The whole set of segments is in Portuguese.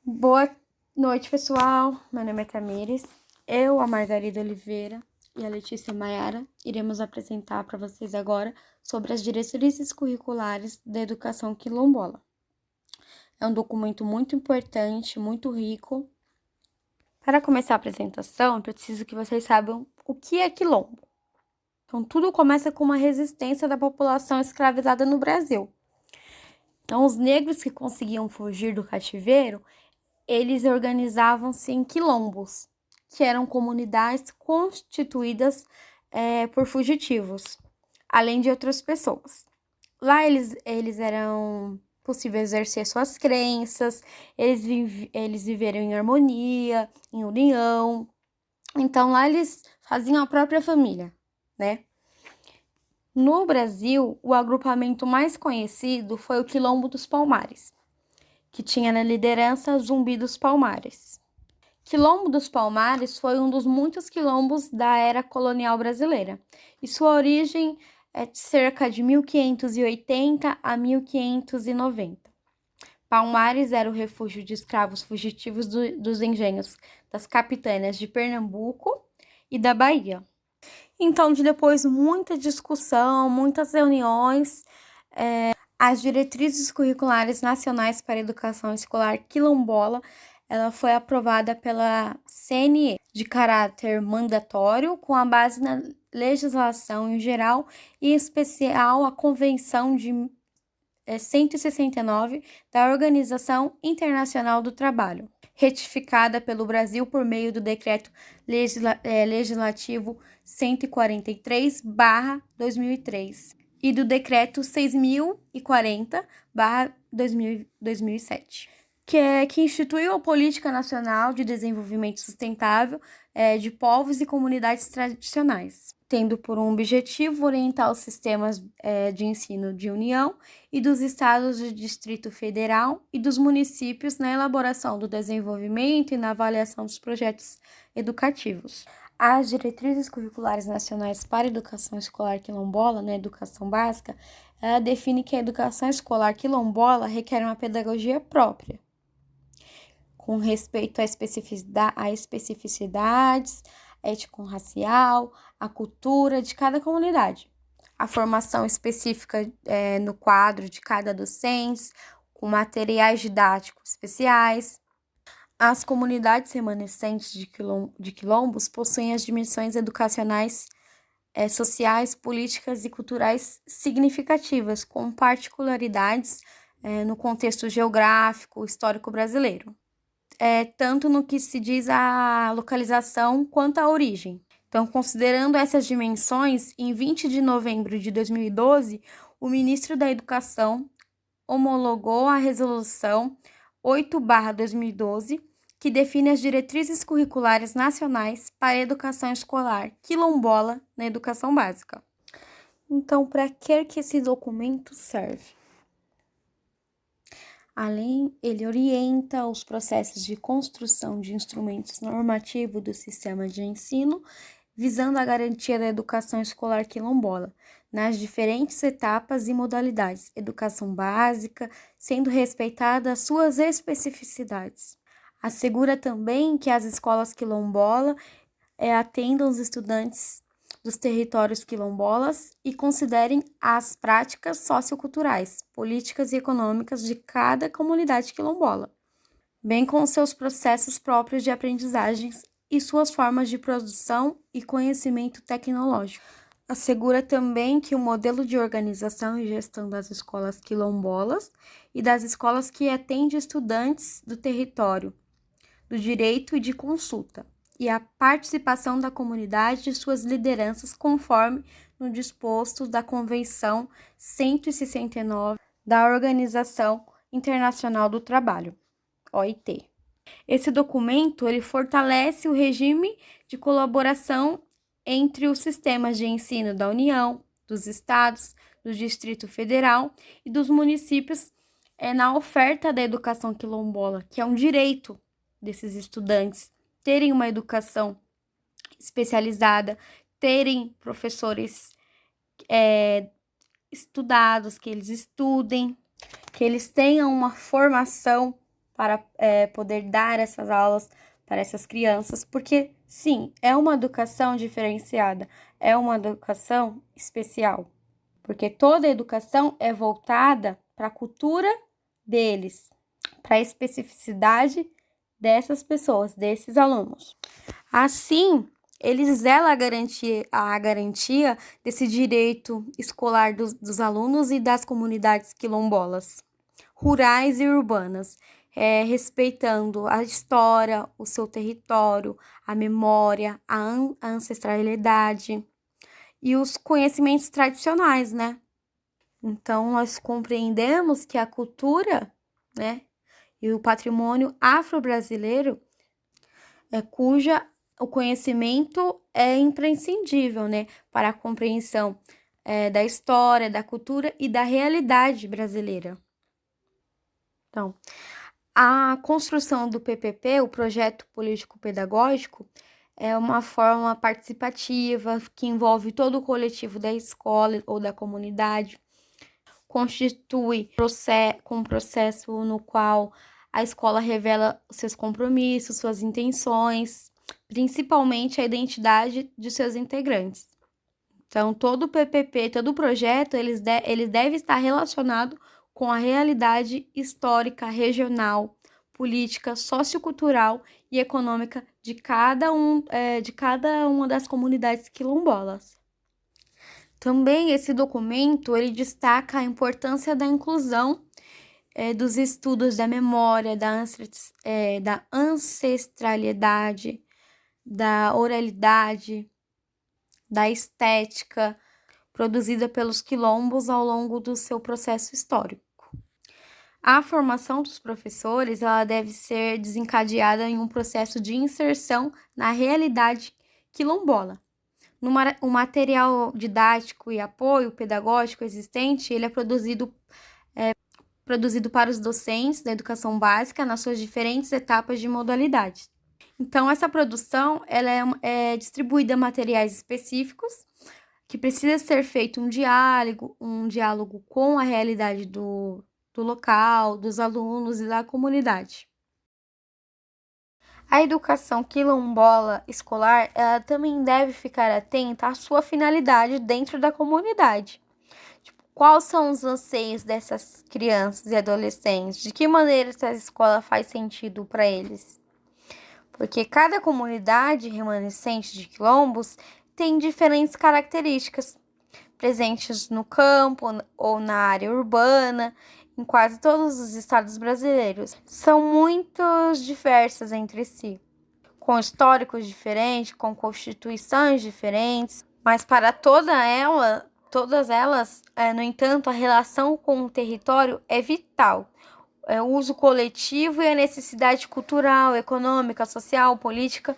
Boa noite, pessoal. Meu nome é Tamires. Eu, a Margarida Oliveira e a Letícia Maiara iremos apresentar para vocês agora sobre as diretrizes curriculares da educação quilombola. É um documento muito importante, muito rico. Para começar a apresentação, eu preciso que vocês saibam o que é quilombo. Então, tudo começa com uma resistência da população escravizada no Brasil. Então, os negros que conseguiam fugir do cativeiro, eles organizavam-se em quilombos, que eram comunidades constituídas por fugitivos, além de outras pessoas. Lá eles eram possível exercer suas crenças, eles viveram em harmonia, em união. Então lá eles faziam a própria família, né? No Brasil, o agrupamento mais conhecido foi o Quilombo dos Palmares, que tinha na liderança Zumbi dos Palmares. Quilombo dos Palmares foi um dos muitos quilombos da era colonial brasileira, e sua origem é de cerca de 1580 a 1590. Palmares era o refúgio de escravos fugitivos dos engenhos das capitânias de Pernambuco e da Bahia. Então, depois muita discussão, muitas reuniões, as diretrizes curriculares nacionais para a educação escolar quilombola, ela foi aprovada pela CNE de caráter mandatório, com a base na legislação em geral e em especial a Convenção de 169 da Organização Internacional do Trabalho, retificada pelo Brasil por meio do Decreto Legislativo 143/2003 e do Decreto 6.040/2007, que instituiu a Política Nacional de Desenvolvimento Sustentável de povos e comunidades tradicionais, tendo por um objetivo orientar os sistemas de ensino de União e dos estados do Distrito Federal e dos municípios na elaboração do desenvolvimento e na avaliação dos projetos educativos. As diretrizes curriculares nacionais para a educação escolar quilombola, na educação básica, ela define que a educação escolar quilombola requer uma pedagogia própria, com respeito às especificidades étnico-racial, a cultura de cada comunidade, a formação específica no quadro de cada docente, com materiais didáticos especiais. As comunidades remanescentes de quilombos possuem as dimensões educacionais, sociais, políticas e culturais significativas, com particularidades no contexto geográfico, histórico brasileiro. Tanto no que se diz a localização quanto a origem. Então, considerando essas dimensões, em 20 de novembro de 2012, o ministro da Educação homologou a Resolução 8/2012, que define as diretrizes curriculares nacionais para a educação escolar quilombola na educação básica. Então, para que esse documento serve? Ele orienta os processos de construção de instrumentos normativos do sistema de ensino, visando a garantia da educação escolar quilombola, nas diferentes etapas e modalidades, educação básica, sendo respeitadas suas especificidades. Assegura também que as escolas quilombola atendam os estudantes dos territórios quilombolas e considerem as práticas socioculturais, políticas e econômicas de cada comunidade quilombola, bem como seus processos próprios de aprendizagens e suas formas de produção e conhecimento tecnológico. Assegura também que o modelo de organização e gestão das escolas quilombolas e das escolas que atendem estudantes do território, do direito e de consulta, e a participação da comunidade e suas lideranças conforme no disposto da Convenção 169 da Organização Internacional do Trabalho, OIT. Esse documento ele fortalece o regime de colaboração entre os sistemas de ensino da União, dos estados, do Distrito Federal e dos municípios na oferta da educação quilombola, que é um direito desses estudantes terem uma educação especializada, terem professores estudados, que eles estudem, que eles tenham uma formação para poder dar essas aulas para essas crianças, porque sim, é uma educação diferenciada, é uma educação especial, porque toda educação é voltada para a cultura deles, para a especificidade dessas pessoas, desses alunos. Assim, eles zelam a garantia desse direito escolar dos alunos e das comunidades quilombolas, rurais e urbanas, respeitando a história, o seu território, a memória, a ancestralidade e os conhecimentos tradicionais, né? Então, nós compreendemos que a cultura, né, e o patrimônio afro-brasileiro cuja o conhecimento é imprescindível, né, para a compreensão da história, da cultura e da realidade brasileira. Então, a construção do PPP, o Projeto Político Pedagógico, é uma forma participativa que envolve todo o coletivo da escola ou da comunidade, constitui um processo no qual a escola revela seus compromissos, suas intenções, principalmente a identidade de seus integrantes. Então, todo o PPP, todo o projeto, ele deve estar relacionado com a realidade histórica, regional, política, sociocultural e econômica de cada uma das comunidades quilombolas. Também esse documento ele destaca a importância da inclusão dos estudos da memória, da ancestralidade, da oralidade, da estética produzida pelos quilombos ao longo do seu processo histórico. A formação dos professores ela deve ser desencadeada em um processo de inserção na realidade quilombola. O material didático e apoio pedagógico existente, ele é produzido para os docentes da educação básica nas suas diferentes etapas de modalidade. Então, essa produção ela é distribuída em materiais específicos, que precisa ser feito um diálogo com a realidade do local, dos alunos e da comunidade. A educação quilombola escolar ela também deve ficar atenta à sua finalidade dentro da comunidade. Quais são os anseios dessas crianças e adolescentes? De que maneira essa escola faz sentido para eles? Porque cada comunidade remanescente de quilombos tem diferentes características, presentes no campo ou na área urbana, em quase todos os estados brasileiros. São muito diversas entre si, com históricos diferentes, com constituições diferentes, mas para todas elas, no entanto, a relação com o território é vital. O uso coletivo e a necessidade cultural, econômica, social, política,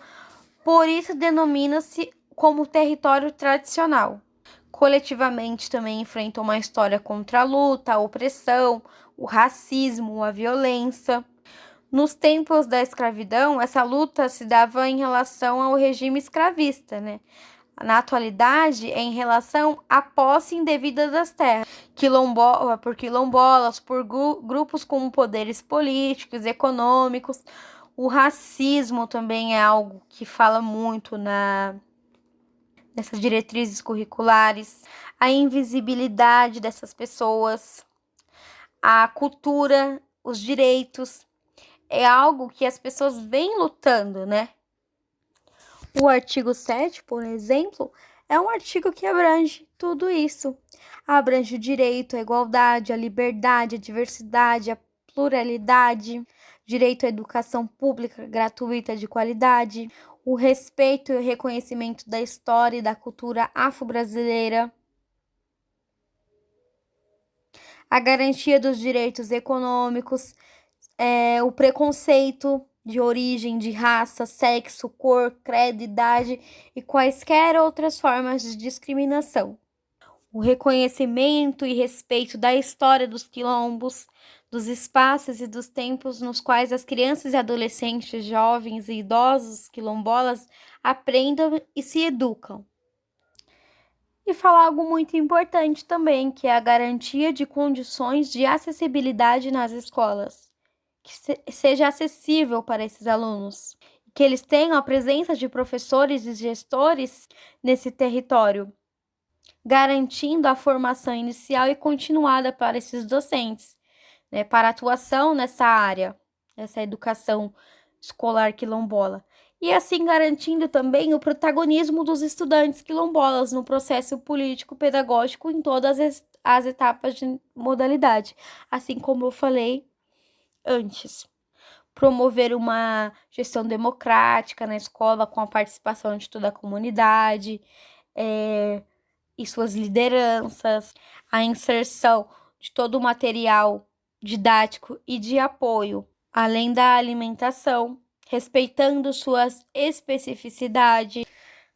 por isso denomina-se como território tradicional. Coletivamente também enfrentam uma história contra a luta, a opressão, o racismo, a violência. Nos tempos da escravidão, essa luta se dava em relação ao regime escravista, né? Na atualidade, é em relação à posse indevida das terras, por quilombolas, por grupos com poderes políticos, econômicos. O racismo também é algo que fala muito nessas diretrizes curriculares, a invisibilidade dessas pessoas, a cultura, os direitos, é algo que as pessoas vêm lutando, né? O artigo 7, por exemplo, é um artigo que abrange tudo isso. Abrange o direito à igualdade, à liberdade, à diversidade, à pluralidade, direito à educação pública gratuita de qualidade, o respeito e o reconhecimento da história e da cultura afro-brasileira, a garantia dos direitos econômicos, o preconceito de origem, de raça, sexo, cor, credo, idade e quaisquer outras formas de discriminação. O reconhecimento e respeito da história dos quilombos, dos espaços e dos tempos nos quais as crianças e adolescentes, jovens e idosos quilombolas aprendam e se educam. E falar algo muito importante também, que é a garantia de condições de acessibilidade nas escolas. seja acessível para esses alunos, que eles tenham a presença de professores e gestores nesse território, garantindo a formação inicial e continuada para esses docentes, né, para atuação nessa área, essa educação escolar quilombola. E assim garantindo também o protagonismo dos estudantes quilombolas no processo político-pedagógico em todas as etapas de modalidade, assim como eu falei antes. Promover uma gestão democrática na escola com a participação de toda a comunidade e suas lideranças, a inserção de todo o material didático e de apoio, além da alimentação, respeitando suas especificidades,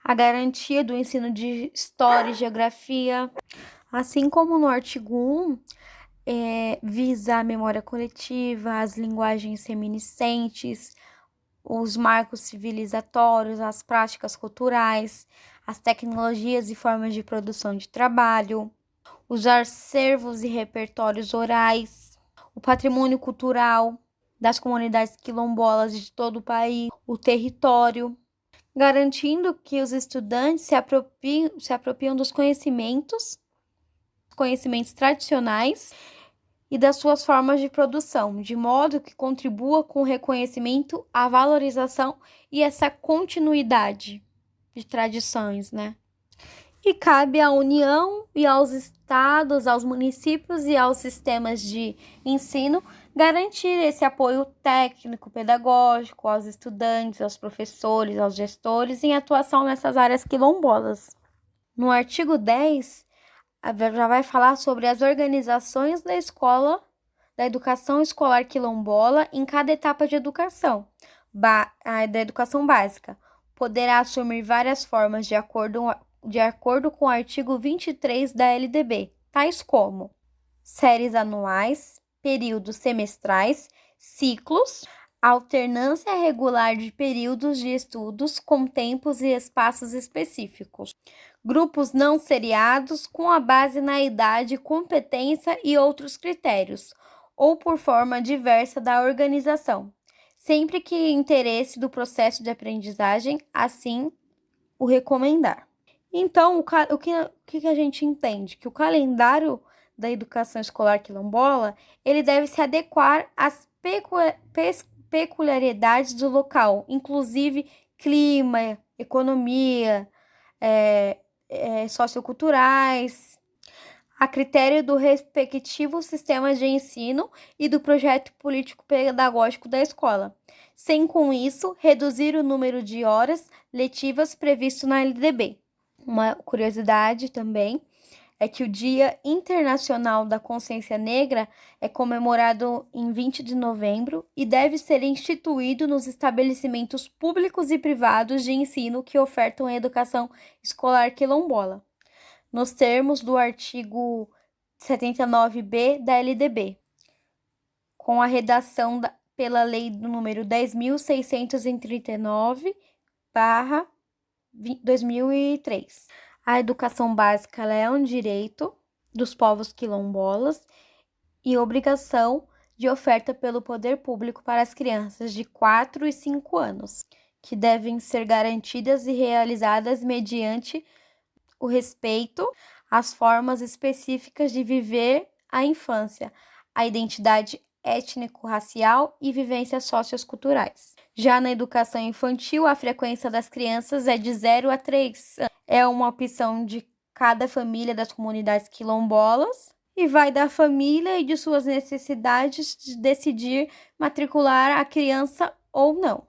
a garantia do ensino de história e geografia, assim como no artigo 1, visa a memória coletiva, as linguagens reminiscentes, os marcos civilizatórios, as práticas culturais, as tecnologias e formas de produção de trabalho, os acervos e repertórios orais, o patrimônio cultural das comunidades quilombolas de todo o país, o território, garantindo que os estudantes se apropriam dos conhecimentos tradicionais e das suas formas de produção, de modo que contribua com o reconhecimento, a valorização e essa continuidade de tradições, né? E cabe à União e aos estados, aos municípios e aos sistemas de ensino garantir esse apoio técnico, pedagógico aos estudantes, aos professores, aos gestores em atuação nessas áreas quilombolas. No artigo 10, já vai falar sobre as organizações da escola, da educação escolar quilombola em cada etapa de educação, da educação básica. Poderá assumir várias formas de acordo com o artigo 23 da LDB, tais como séries anuais, períodos semestrais, ciclos, alternância regular de períodos de estudos com tempos e espaços específicos, grupos não seriados com a base na idade, competência e outros critérios, ou por forma diversa da organização, sempre que interesse do processo de aprendizagem assim o recomendar. Então, o que a gente entende? Que o calendário da educação escolar quilombola, ele deve se adequar às peculiaridades do local, inclusive clima, economia, socioculturais, a critério do respectivo sistema de ensino e do projeto político-pedagógico da escola, sem com isso reduzir o número de horas letivas previsto na LDB. Uma curiosidade também é que o Dia Internacional da Consciência Negra é comemorado em 20 de novembro e deve ser instituído nos estabelecimentos públicos e privados de ensino que ofertam a educação escolar quilombola, nos termos do artigo 79B da LDB, com a redação pela Lei do número 10.639/2003. A educação básica é um direito dos povos quilombolas e obrigação de oferta pelo poder público para as crianças de 4 e 5 anos, que devem ser garantidas e realizadas mediante o respeito às formas específicas de viver a infância, a identidade étnico-racial e vivências socioculturais. Já na educação infantil, a frequência das crianças é de 0 a 3 anos. É uma opção de cada família das comunidades quilombolas e vai da família e de suas necessidades de decidir matricular a criança ou não.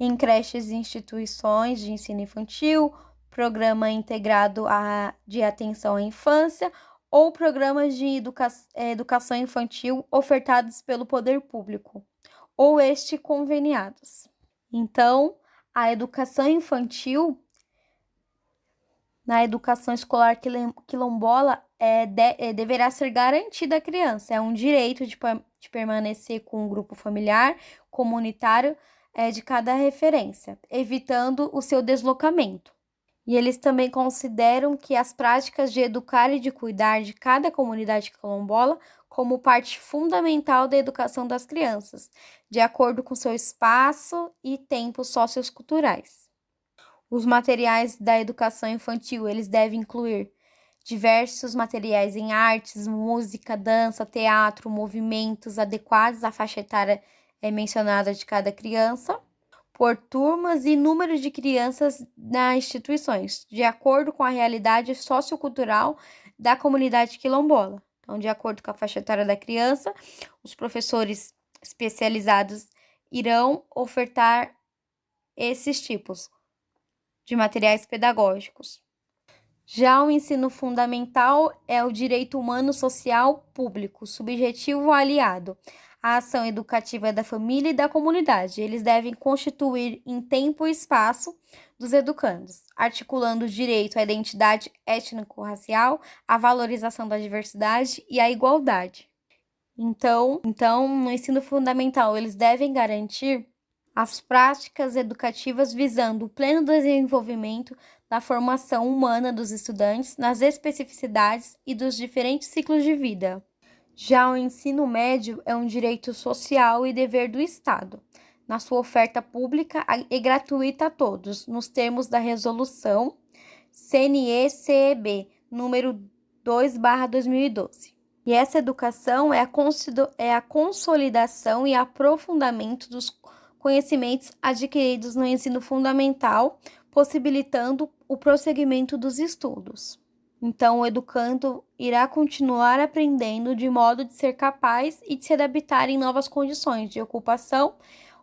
Em creches e instituições de ensino infantil, programa integrado de atenção à infância ou programas de educação infantil ofertados pelo poder público ou conveniados. Então, a educação infantil na educação escolar quilombola deverá ser garantida à criança. É um direito de permanecer com o grupo familiar, comunitário de cada referência, evitando o seu deslocamento. E eles também consideram que as práticas de educar e de cuidar de cada comunidade quilombola como parte fundamental da educação das crianças, de acordo com seu espaço e tempos socioculturais. Os materiais da educação infantil, eles devem incluir diversos materiais em artes, música, dança, teatro, movimentos adequados à faixa etária mencionada de cada criança, por turmas e número de crianças nas instituições, de acordo com a realidade sociocultural da comunidade quilombola. Então, de acordo com a faixa etária da criança, os professores especializados irão ofertar esses tipos de materiais pedagógicos. Já o ensino fundamental é o direito humano social público, subjetivo ou aliado, a ação educativa da família e da comunidade. Eles devem constituir em tempo e espaço dos educandos, articulando o direito à identidade étnico-racial, à valorização da diversidade e à igualdade. Então, no ensino fundamental, eles devem garantir as práticas educativas visando o pleno desenvolvimento da formação humana dos estudantes nas especificidades e dos diferentes ciclos de vida. Já o ensino médio é um direito social e dever do Estado, na sua oferta pública e gratuita a todos, nos termos da Resolução CNE-CEB, número 2/2012. E essa educação é a consolidação e aprofundamento dos conhecimentos adquiridos no ensino fundamental, possibilitando o prosseguimento dos estudos. Então, o educando irá continuar aprendendo de modo de ser capaz e de se adaptar em novas condições de ocupação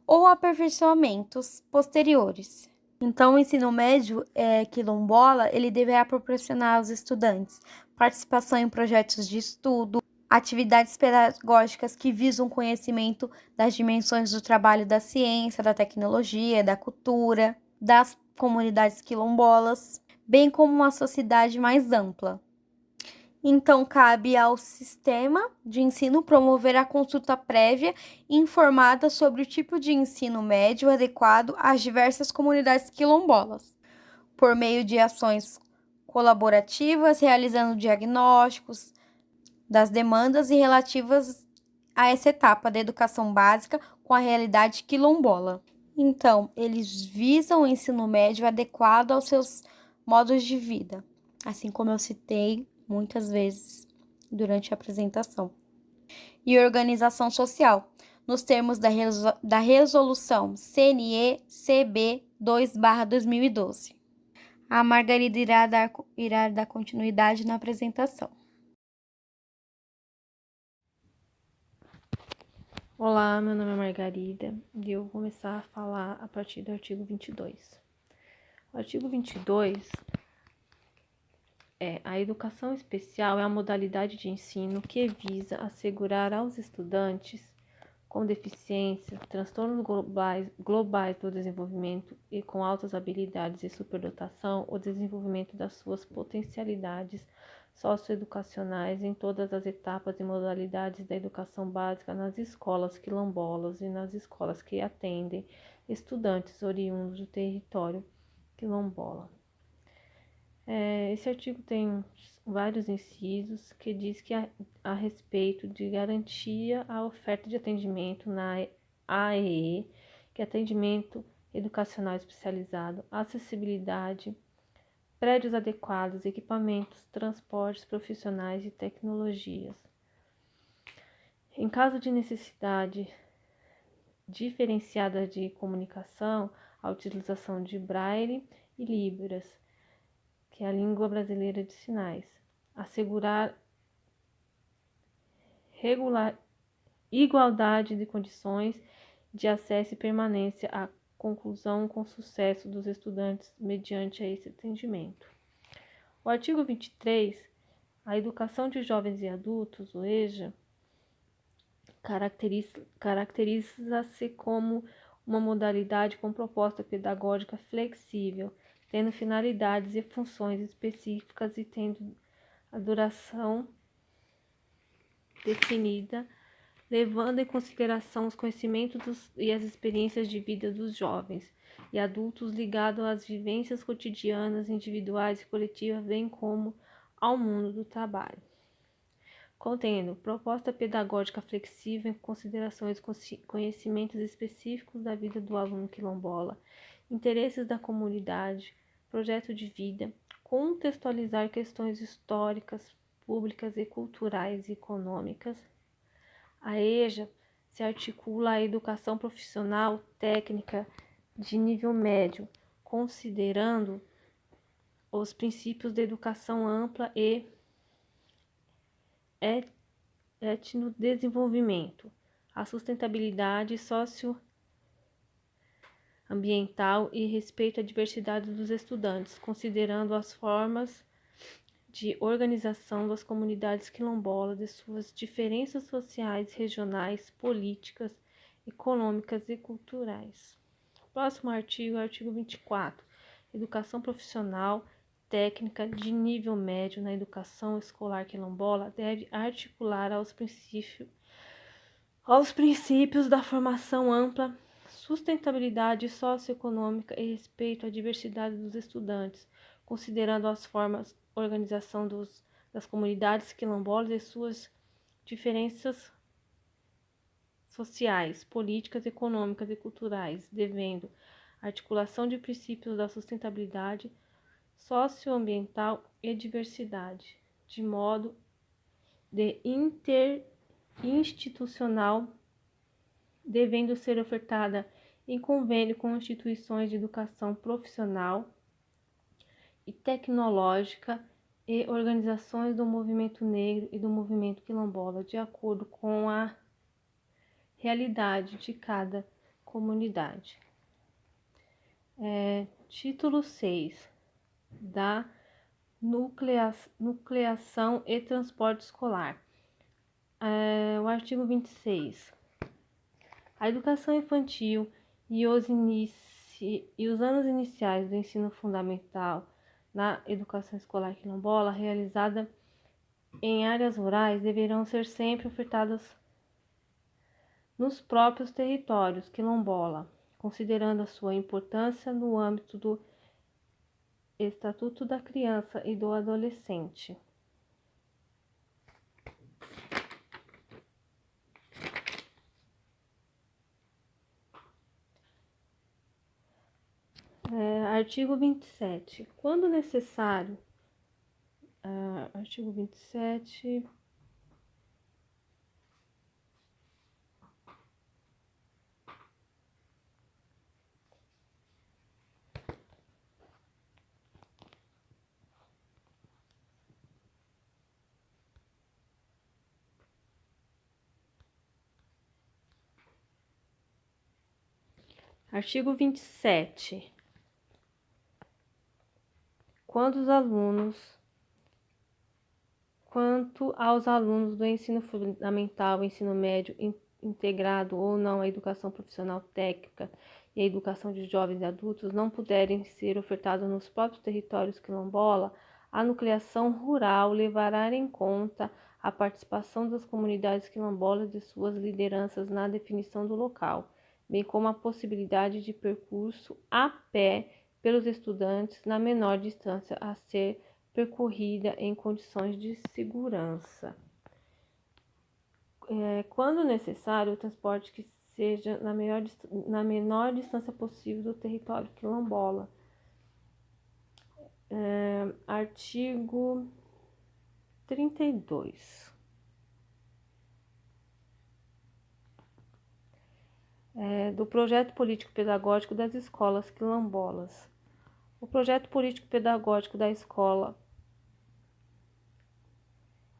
ou aperfeiçoamentos posteriores. Então, o ensino médio quilombola, ele deverá proporcionar aos estudantes participação em projetos de estudo, atividades pedagógicas que visam o conhecimento das dimensões do trabalho da ciência, da tecnologia, da cultura, das comunidades quilombolas, bem como uma sociedade mais ampla. Então, cabe ao sistema de ensino promover a consulta prévia e informada sobre o tipo de ensino médio adequado às diversas comunidades quilombolas, por meio de ações colaborativas, realizando diagnósticos das demandas e relativas a essa etapa da educação básica com a realidade quilombola. Então, eles visam o ensino médio adequado aos seus modos de vida, assim como eu citei muitas vezes durante a apresentação. E organização social, nos termos da Resolução CNE-CB 2/2012. A Margarida irá dar continuidade na apresentação. Olá, meu nome é Margarida e eu vou começar a falar a partir do artigo 22. O artigo 22 a educação especial é a modalidade de ensino que visa assegurar aos estudantes com deficiência, transtornos globais do desenvolvimento e com altas habilidades e superdotação o desenvolvimento das suas potencialidades socioeducacionais em todas as etapas e modalidades da educação básica nas escolas quilombolas e nas escolas que atendem estudantes oriundos do território quilombola. Esse artigo tem vários incisos que diz que a respeito de garantia à oferta de atendimento na AEE, que é atendimento educacional especializado, acessibilidade, prédios adequados, equipamentos, transportes profissionais e tecnologias. Em caso de necessidade diferenciada de comunicação, a utilização de Braille e Libras, que é a língua brasileira de sinais, assegurar igualdade de condições de acesso e permanência à conclusão com sucesso dos estudantes mediante a esse atendimento. O artigo 23, a educação de jovens e adultos, o EJA, caracteriza-se como uma modalidade com proposta pedagógica flexível, tendo finalidades e funções específicas e tendo a duração definida, levando em consideração os conhecimentos e as experiências de vida dos jovens e adultos ligados às vivências cotidianas, individuais e coletivas, bem como ao mundo do trabalho. contendo proposta pedagógica flexível em considerações conhecimentos específicos da vida do aluno quilombola, interesses da comunidade, projeto de vida, contextualizar questões históricas, públicas e culturais e econômicas. A EJA se articula a educação profissional técnica de nível médio, considerando os princípios da educação ampla e etnodesenvolvimento, a sustentabilidade socioambiental e respeito à diversidade dos estudantes, considerando as formas de organização das comunidades quilombolas e suas diferenças sociais, regionais, políticas, econômicas e culturais. Próximo artigo, artigo 24. Educação profissional técnica de nível médio na educação escolar quilombola deve articular aos princípios da formação ampla, sustentabilidade socioeconômica e respeito à diversidade dos estudantes, considerando as formas de organização das comunidades quilombolas e suas diferenças sociais, políticas, econômicas e culturais, devendo articulação de princípios da sustentabilidade socioambiental e diversidade, de modo de interinstitucional, devendo ser ofertada em convênio com instituições de educação profissional e tecnológica e organizações do movimento negro e do movimento quilombola, de acordo com a realidade de cada comunidade. Título 6 da nucleação e transporte escolar. O artigo 26. A educação infantil e os anos iniciais do ensino fundamental na educação escolar quilombola realizada em áreas rurais deverão ser sempre ofertadas nos próprios territórios quilombola, considerando a sua importância no âmbito do Estatuto da Criança e do Adolescente. Artigo 27. Quando necessário, artigo 27. Artigo 27. Quanto aos alunos do ensino fundamental, ensino médio integrado ou não à educação profissional técnica e à educação de jovens e adultos não puderem ser ofertados nos próprios territórios quilombola, a nucleação rural levará em conta a participação das comunidades quilombolas e suas lideranças na definição do local, bem como a possibilidade de percurso a pé pelos estudantes na menor distância a ser percorrida em condições de segurança. Quando necessário, o transporte que seja na menor distância possível do território quilombola. Artigo 32. Do projeto político-pedagógico das escolas quilombolas. O projeto político-pedagógico da escola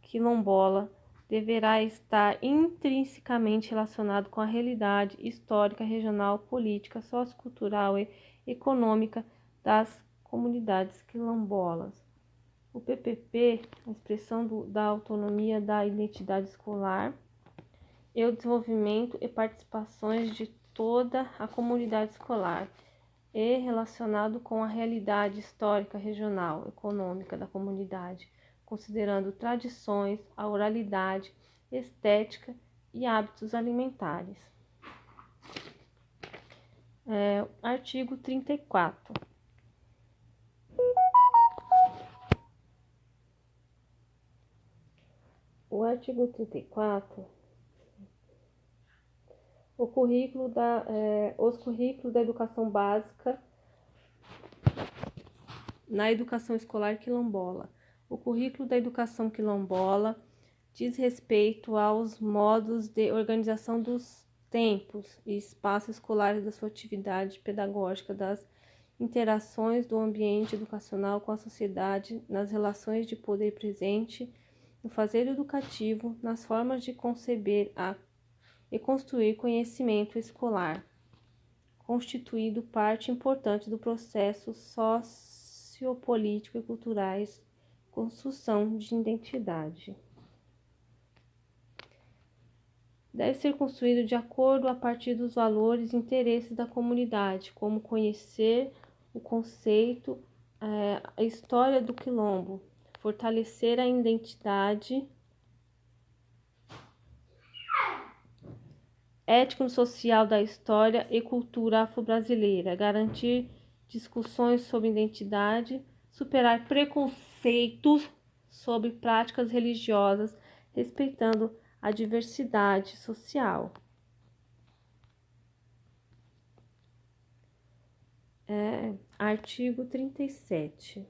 quilombola deverá estar intrinsecamente relacionado com a realidade histórica, regional, política, sociocultural e econômica das comunidades quilombolas. O PPP, a expressão da autonomia da identidade escolar e o desenvolvimento e participações de toda a comunidade escolar, e relacionado com a realidade histórica, regional, econômica da comunidade, considerando tradições, a oralidade, estética e hábitos alimentares. Artigo 34. O artigo 34, os currículos da educação básica na educação escolar quilombola. O currículo da educação quilombola diz respeito aos modos de organização dos tempos e espaços escolares da sua atividade pedagógica, das interações do ambiente educacional com a sociedade, nas relações de poder presente, no fazer educativo, nas formas de conceber e construir conhecimento escolar, constituído parte importante do processo sociopolítico e culturais, construção de identidade. Deve ser construído de acordo a partir dos valores e interesses da comunidade, como conhecer o conceito, a história do quilombo, fortalecer a identidade étnico-social da história e cultura afro-brasileira, garantir discussões sobre identidade, superar preconceitos sobre práticas religiosas, respeitando a diversidade social. Artigo 37.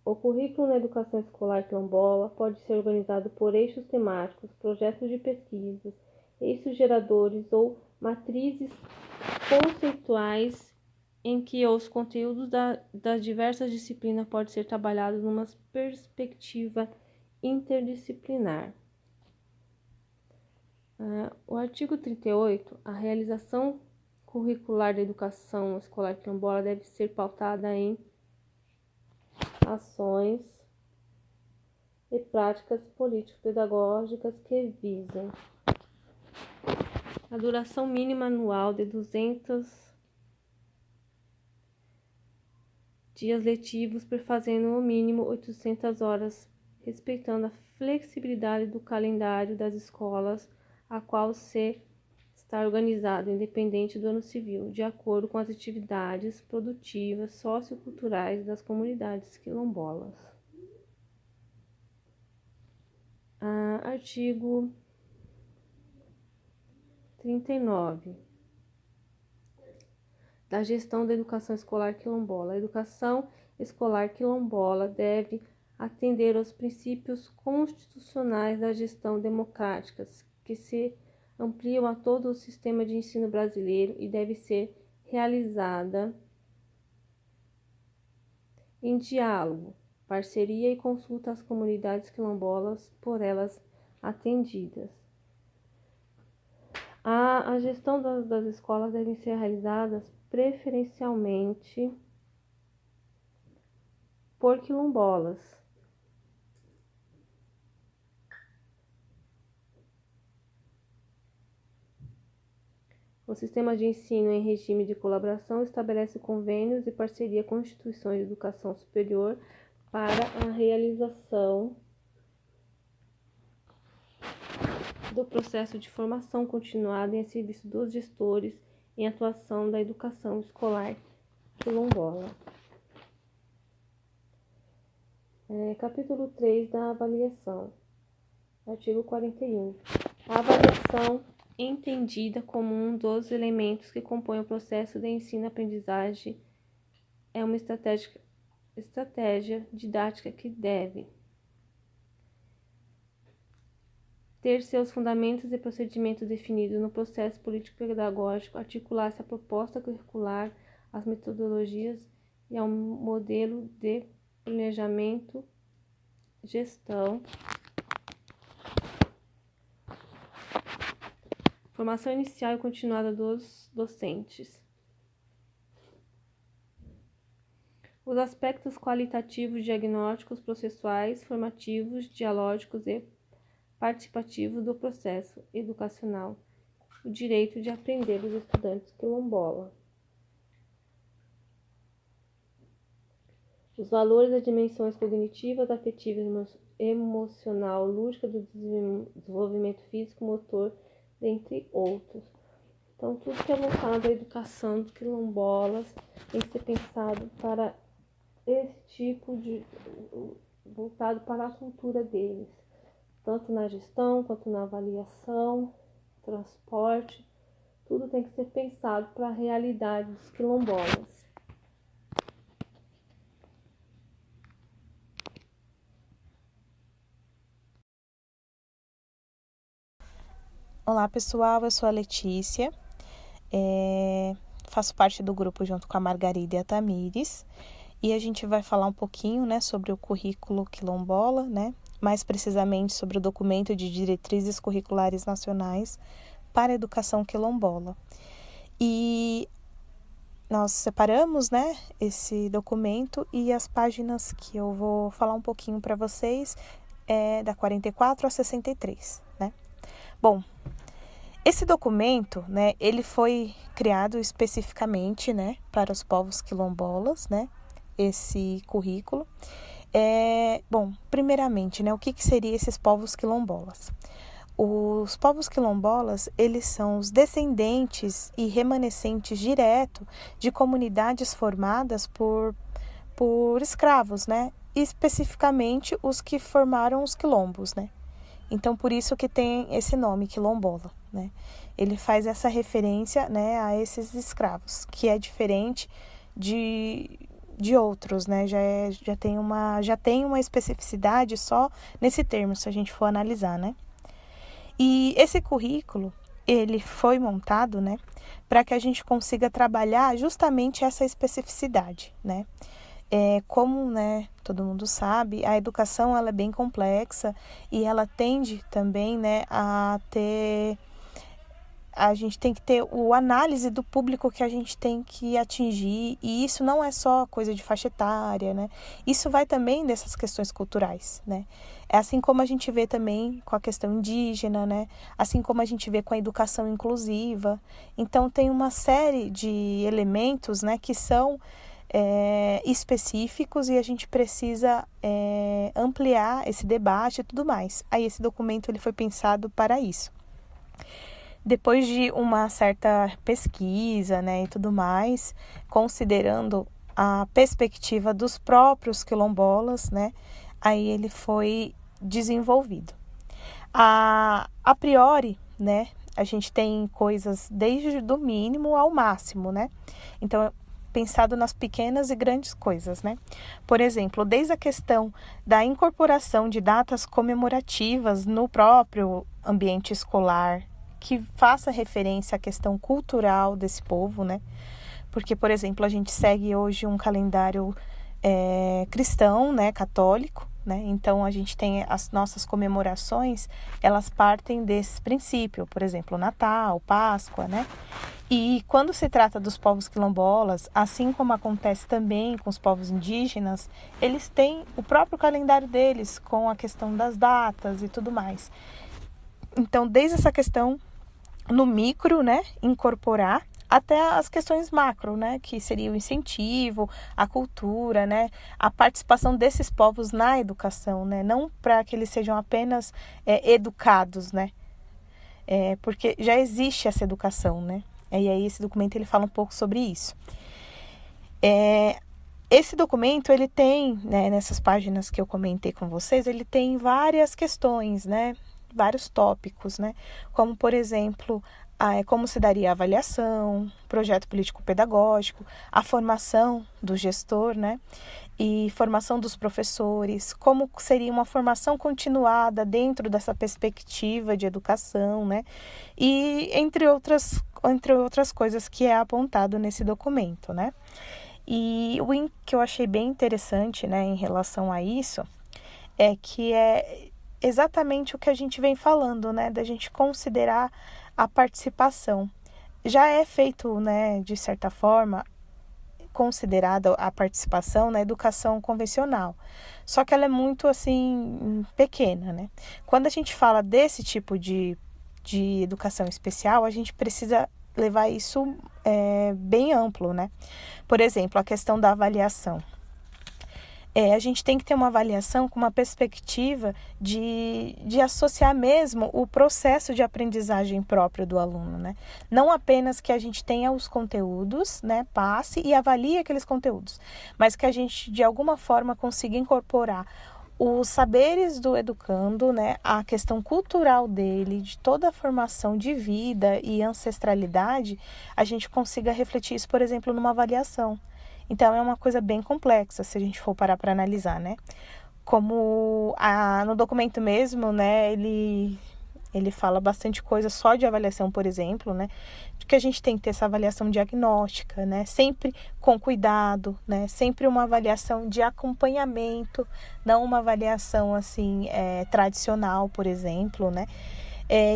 O currículo na educação escolar quilombola pode ser organizado por eixos temáticos, projetos de pesquisas, eixos geradores ou matrizes conceituais em que os conteúdos das diversas disciplinas podem ser trabalhados numa perspectiva interdisciplinar. O artigo 38, a realização curricular da educação escolar quilombola deve ser pautada em ações e práticas político-pedagógicas que visam a duração mínima anual de 200 dias letivos, perfazendo no mínimo 800 horas, respeitando a flexibilidade do calendário das escolas, a qual se está organizado, independente do ano civil, de acordo com as atividades produtivas socioculturais das comunidades quilombolas. Artigo 39. Da gestão da educação escolar quilombola. A educação escolar quilombola deve atender aos princípios constitucionais da gestão democrática, que se ampliam a todo o sistema de ensino brasileiro e deve ser realizada em diálogo, parceria e consulta às comunidades quilombolas por elas atendidas. A gestão das escolas deve ser realizada preferencialmente por quilombolas. O sistema de ensino em regime de colaboração estabelece convênios e parceria com instituições de educação superior para a realização do processo de formação continuada em serviço dos gestores em atuação da educação escolar quilombola. Capítulo 3 da avaliação. Artigo 41. A avaliação entendida como um dos elementos que compõem o processo de ensino-aprendizagem é uma estratégia didática que deve ter seus fundamentos e procedimentos definidos no processo político-pedagógico, articular-se à proposta curricular, às metodologias e ao modelo de planejamento, gestão, formação inicial e continuada dos docentes. Os aspectos qualitativos, diagnósticos, processuais, formativos, dialógicos e participativos do processo educacional. O direito de aprender dos estudantes quilombola. Os valores das dimensões cognitivas, afetivas, emocional, lúdica do desenvolvimento físico, motor, dentre outros. Então, tudo que é voltado à educação dos quilombolas tem que ser pensado para esse tipo de... voltado para a cultura deles, tanto na gestão, quanto na avaliação, transporte, tudo tem que ser pensado para a realidade dos quilombolas. Olá pessoal, eu sou a Letícia, faço parte do grupo junto com a Margarida e a Tamires e a gente vai falar um pouquinho, né, sobre o currículo quilombola, né, mais precisamente sobre o documento de diretrizes curriculares nacionais para a educação quilombola. E nós separamos, né, esse documento e as páginas que eu vou falar um pouquinho para vocês é da 44 a 63, né. Bom, esse documento, né, ele foi criado especificamente, né, para os povos quilombolas, né, esse currículo. Bom, primeiramente, né, o que seriam esses povos quilombolas? Os povos quilombolas, eles são os descendentes e remanescentes direto de comunidades formadas por escravos, né, especificamente os que formaram os quilombos, né. Então, por isso que tem esse nome, quilombola, né? Ele faz essa referência, né, a esses escravos, que é diferente de outros, né? Já tem uma especificidade só nesse termo, se a gente for analisar, né? E esse currículo, ele foi montado, né, para que a gente consiga trabalhar justamente essa especificidade, né? Como, né, todo mundo sabe, a educação ela é bem complexa e ela tende também, né, a gente tem que ter o análise do público que a gente tem que atingir, e isso não é só coisa de faixa etária, né? Isso vai também dessas questões culturais, né? É assim como a gente vê também com a questão indígena, né? Assim como a gente vê com a educação inclusiva. Então, tem uma série de elementos, né, que são específicos e a gente precisa ampliar esse debate e tudo mais. Aí esse documento ele foi pensado para isso. Depois de uma certa pesquisa, né, e tudo mais, considerando a perspectiva dos próprios quilombolas, né, aí ele foi desenvolvido. A priori, né, a gente tem coisas desde do mínimo ao máximo, né? Então, pensado nas pequenas e grandes coisas, né? Por exemplo, desde a questão da incorporação de datas comemorativas no próprio ambiente escolar, que faça referência à questão cultural desse povo, né? Porque, por exemplo, a gente segue hoje um calendário cristão, né, católico, né? Então, a gente tem as nossas comemorações, elas partem desse princípio, por exemplo, Natal, Páscoa, né? E quando se trata dos povos quilombolas, assim como acontece também com os povos indígenas, eles têm o próprio calendário deles, com a questão das datas e tudo mais. Então, desde essa questão no micro, né, incorporar, até as questões macro, né, que seria o incentivo, a cultura, né, a participação desses povos na educação, né, não para que eles sejam apenas educados, né, porque já existe essa educação, né, e aí esse documento ele fala um pouco sobre isso. Esse documento ele tem, né, nessas páginas que eu comentei com vocês, ele tem várias questões, né, vários tópicos, né, como por exemplo como se daria a avaliação, projeto político-pedagógico, a formação do gestor, né? E formação dos professores, como seria uma formação continuada dentro dessa perspectiva de educação, né? E entre outras coisas que é apontado nesse documento, né? E o que eu achei bem interessante, né, em relação a isso, é que é exatamente o que a gente vem falando, né? Da gente considerar a participação. Já é feito, né, de certa forma, considerada a participação na educação convencional. Só que ela é muito, assim, pequena, né? Quando a gente fala desse tipo de educação especial, a gente precisa levar isso bem amplo, né? Por exemplo, a questão da avaliação. A gente tem que ter uma avaliação com uma perspectiva de associar mesmo o processo de aprendizagem próprio do aluno, né? Não apenas que a gente tenha os conteúdos, né, passe e avalie aqueles conteúdos, mas que a gente, de alguma forma, consiga incorporar os saberes do educando, né, a questão cultural dele, de toda a formação de vida e ancestralidade, a gente consiga refletir isso, por exemplo, numa avaliação. Então, é uma coisa bem complexa, se a gente for parar para analisar, né? Como no documento mesmo, né, ele fala bastante coisa só de avaliação, por exemplo, né? De que a gente tem que ter essa avaliação diagnóstica, né? Sempre com cuidado, né? Sempre uma avaliação de acompanhamento, não uma avaliação, assim, tradicional, por exemplo, né?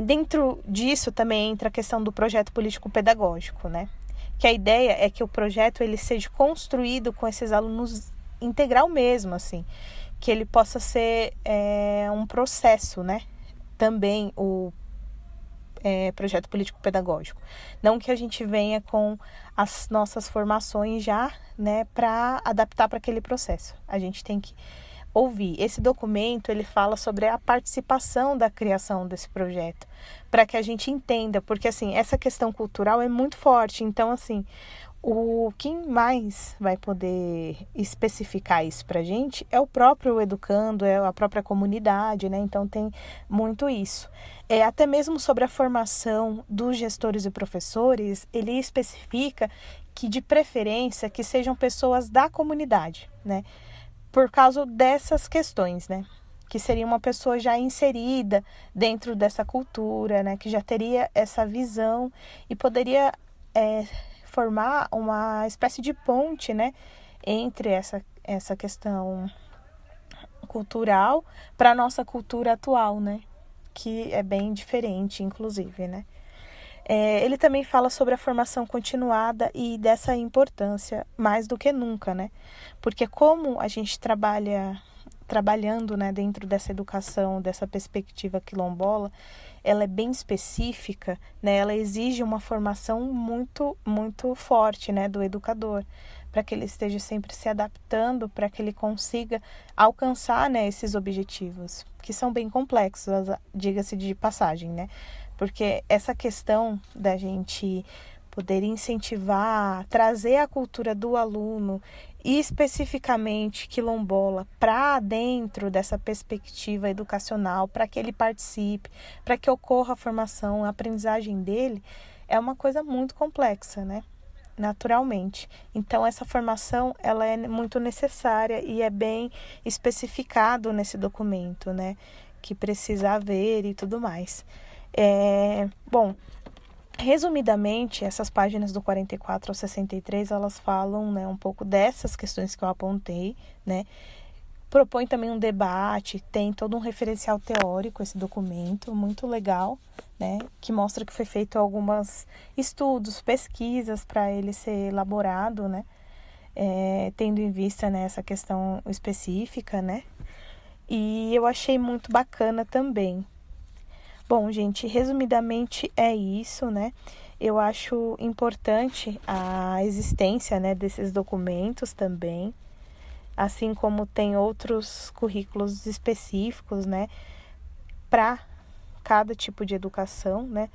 Dentro disso também entra a questão do projeto político-pedagógico, né? Que a ideia é que o projeto ele seja construído com esses alunos integral mesmo, assim, que ele possa ser um processo, né? Também o projeto político-pedagógico. Não que a gente venha com as nossas formações já, né, para adaptar para aquele processo. A gente tem que ouvir. Esse documento, ele fala sobre a participação da criação desse projeto, para que a gente entenda, porque, assim, essa questão cultural é muito forte, então, assim, quem mais vai poder especificar isso para a gente é o próprio educando, é a própria comunidade, né? Então, tem muito isso. Até mesmo sobre a formação dos gestores e professores, ele especifica que, de preferência, que sejam pessoas da comunidade, né? Por causa dessas questões, né? Que seria uma pessoa já inserida dentro dessa cultura, né? Que já teria essa visão e poderia formar uma espécie de ponte, né? Entre essa questão cultural para a nossa cultura atual, né? Que é bem diferente, inclusive, né? Ele também fala sobre a formação continuada e dessa importância mais do que nunca, né? Porque como a gente trabalhando, né, dentro dessa educação, dessa perspectiva quilombola, ela é bem específica, né? Ela exige uma formação muito, muito forte, né, do educador, para que ele esteja sempre se adaptando, para que ele consiga alcançar, né, esses objetivos, que são bem complexos, diga-se de passagem, né? Porque essa questão da gente poder incentivar, trazer a cultura do aluno, e especificamente quilombola, para dentro dessa perspectiva educacional, para que ele participe, para que ocorra a formação, a aprendizagem dele, é uma coisa muito complexa, né? Naturalmente. Então, essa formação, ela é muito necessária e é bem especificado nesse documento, né? Que precisa haver e tudo mais. Bom, resumidamente, essas páginas do 44 ao 63, elas falam, né, um pouco dessas questões que eu apontei, né? Propõe também um debate, tem todo um referencial teórico esse documento, muito legal, né? Que mostra que foi feito alguns estudos, pesquisas para ele ser elaborado, né? Tendo em vista, né, essa questão específica, né? E eu achei muito bacana também. Bom, gente, resumidamente é isso, né? Eu acho importante a existência, né, desses documentos também, assim como tem outros currículos específicos, né, para cada tipo de educação, né?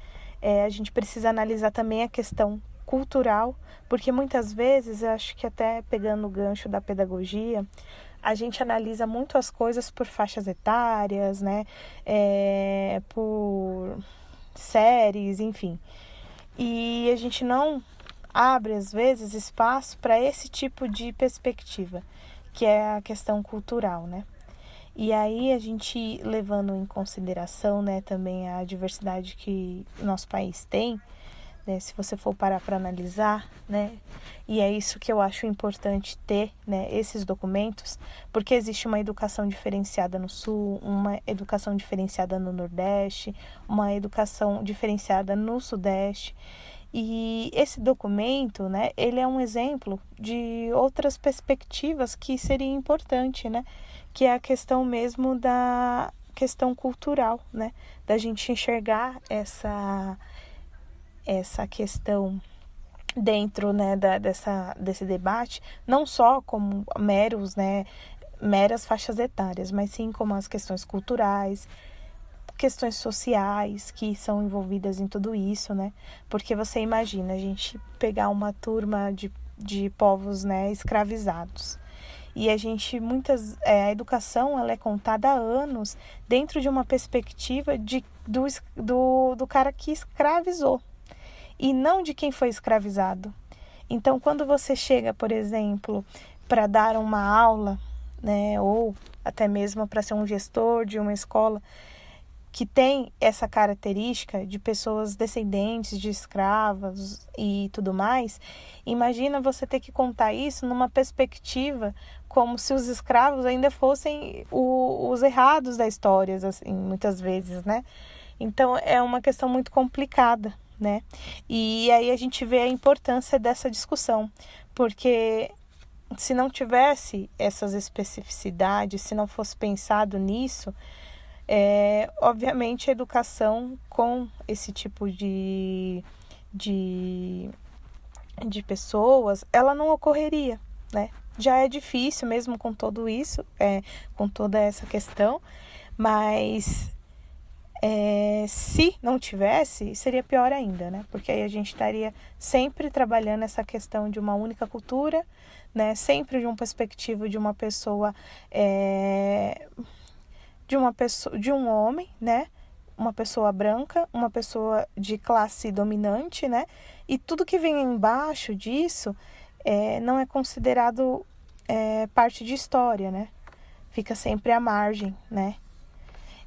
A gente precisa analisar também a questão cultural, porque muitas vezes, eu acho que até pegando o gancho da pedagogia, a gente analisa muito as coisas por faixas etárias, né? Por séries, enfim. E a gente não abre, às vezes, espaço para esse tipo de perspectiva, que é a questão cultural, né? E aí a gente levando em consideração, né, também a diversidade que o nosso país tem, né, se você for parar para analisar, né, e é isso que eu acho importante ter, né, esses documentos, porque existe uma educação diferenciada no Sul, uma educação diferenciada no Nordeste, uma educação diferenciada no Sudeste. E esse documento, né, ele é um exemplo de outras perspectivas que seria importante, né, que é a questão mesmo da questão cultural, né, da gente enxergar essa questão dentro, né, desse debate, não só como meros, né, meras faixas etárias, mas sim como as questões culturais, questões sociais que são envolvidas em tudo isso, né? Porque você imagina a gente pegar uma turma de povos, né, escravizados. E a gente, a educação, ela é contada há anos dentro de uma perspectiva do cara que escravizou e não de quem foi escravizado. Então, quando você chega, por exemplo, para dar uma aula, né, ou até mesmo para ser um gestor de uma escola que tem essa característica de pessoas descendentes de escravos e tudo mais, imagina você ter que contar isso numa perspectiva como se os escravos ainda fossem os errados da história, assim, muitas vezes, né? Então, é uma questão muito complicada, né? E aí a gente vê a importância dessa discussão, porque se não tivesse essas especificidades, se não fosse pensado nisso, obviamente a educação com esse tipo de pessoas, ela não ocorreria, né? Já é difícil mesmo com tudo isso, com toda essa questão, mas se não tivesse, seria pior ainda, né? Porque aí a gente estaria sempre trabalhando essa questão de uma única cultura, né? Sempre de uma perspectiva de uma pessoa, de um homem, né? Uma pessoa branca, uma pessoa de classe dominante, né? E tudo que vem embaixo disso não é considerado parte de história, né? Fica sempre à margem, né?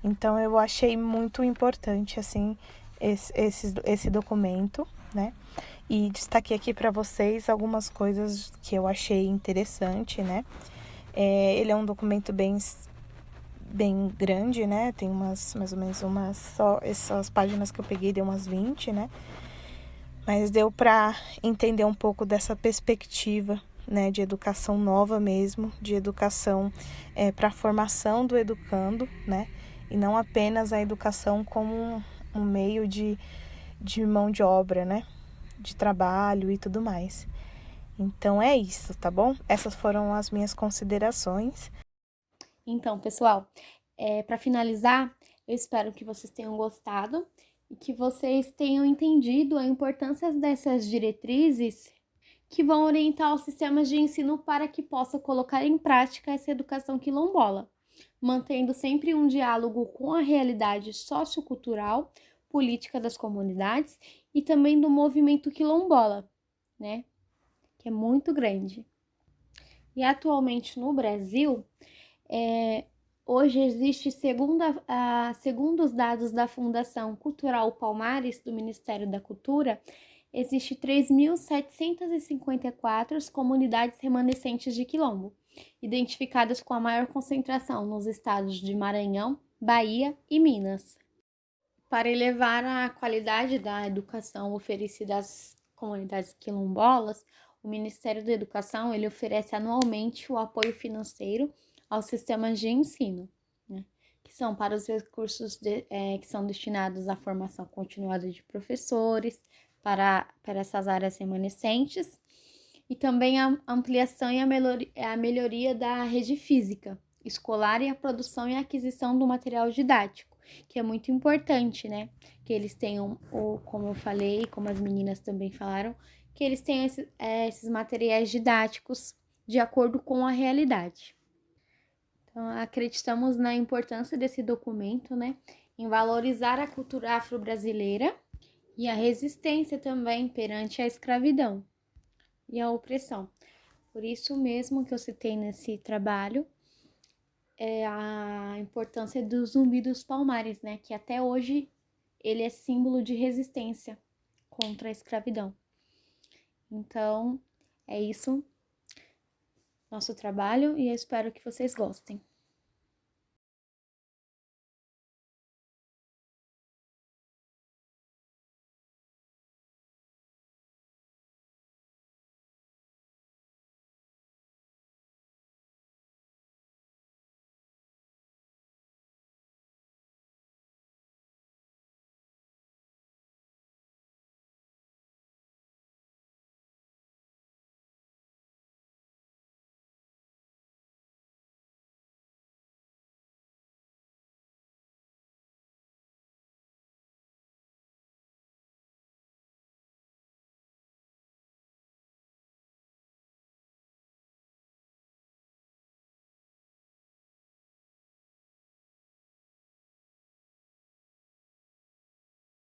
Então, eu achei muito importante, assim, esse documento, né? E destaquei aqui para vocês algumas coisas que eu achei interessante, né? Ele é um documento bem grande, né? Tem mais ou menos só essas páginas que eu peguei, deu umas 20, né? Mas deu para entender um pouco dessa perspectiva, né? De educação nova mesmo, de educação para a formação do educando, né? E não apenas a educação como um meio de mão de obra, né? De trabalho e tudo mais. Então é isso, tá bom? Essas foram as minhas considerações. Então, pessoal, para finalizar, eu espero que vocês tenham gostado e que vocês tenham entendido a importância dessas diretrizes que vão orientar os sistemas de ensino para que possa colocar em prática essa educação quilombola, mantendo sempre um diálogo com a realidade sociocultural, política das comunidades e também do movimento quilombola, né? Que é muito grande. E atualmente no Brasil, hoje existe, segundo os dados da Fundação Cultural Palmares, do Ministério da Cultura, existe 3.754 comunidades remanescentes de quilombo, identificadas com a maior concentração nos estados de Maranhão, Bahia e Minas. Para elevar a qualidade da educação oferecida às comunidades quilombolas, o Ministério da Educação ele oferece anualmente o apoio financeiro aos sistemas de ensino, né, que são para os recursos que são destinados à formação continuada de professores para essas áreas remanescentes, e também a ampliação e a melhoria da rede física escolar e a produção e aquisição do material didático, que é muito importante, né? Que eles tenham, como eu falei, como as meninas também falaram, que eles tenham esses materiais didáticos de acordo com a realidade. Então, acreditamos na importância desse documento, né? Em valorizar a cultura afro-brasileira e a resistência também perante a escravidão e a opressão. Por isso mesmo que eu citei nesse trabalho a importância do Zumbi dos Palmares, né? Que até hoje ele é símbolo de resistência contra a escravidão. Então, é isso, nosso trabalho, e eu espero que vocês gostem.